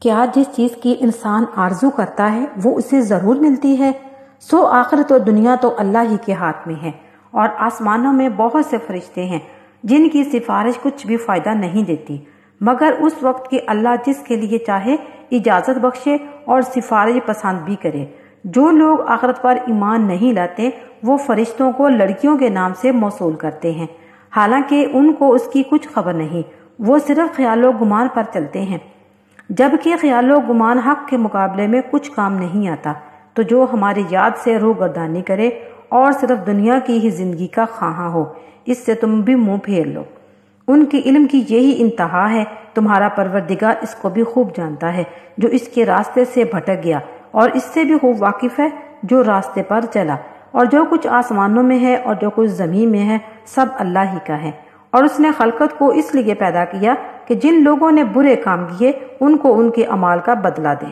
کیا جس چیز کی انسان آرزو کرتا ہے وہ اسے ضرور ملتی ہے؟ سو آخرت و دنیا تو اللہ ہی کے ہاتھ میں ہے، اور آسمانوں میں بہت سے فرشتے ہیں جن کی سفارش کچھ بھی فائدہ نہیں دیتی، مگر اس وقت کہ اللہ جس کے لیے چاہے اجازت بخشے اور سفارش پسند بھی کرے۔ جو لوگ آخرت پر ایمان نہیں لاتے وہ فرشتوں کو لڑکیوں کے نام سے موصول کرتے ہیں، حالانکہ ان کو اس کی کچھ خبر نہیں، وہ صرف خیال و گمان پر چلتے ہیں، جبکہ خیال و گمان حق کے مقابلے میں کچھ کام نہیں آتا۔ تو جو ہماری یاد سے روگردانی کرے اور صرف دنیا کی ہی زندگی کا خواہاں ہو، اس سے تم بھی منہ پھیر لو۔ ان کے علم کی یہی انتہا ہے، تمہارا پروردگار اس کو بھی خوب جانتا ہے جو اس کے راستے سے بھٹک گیا، اور اس سے بھی خوب واقف ہے جو راستے پر چلا۔ اور جو کچھ آسمانوں میں ہے اور جو کچھ زمین میں ہے سب اللہ ہی کا ہے، اور اس نے خلقت کو اس لیے پیدا کیا کہ جن لوگوں نے برے کام کیے ان کو ان کے اعمال کا بدلہ دے۔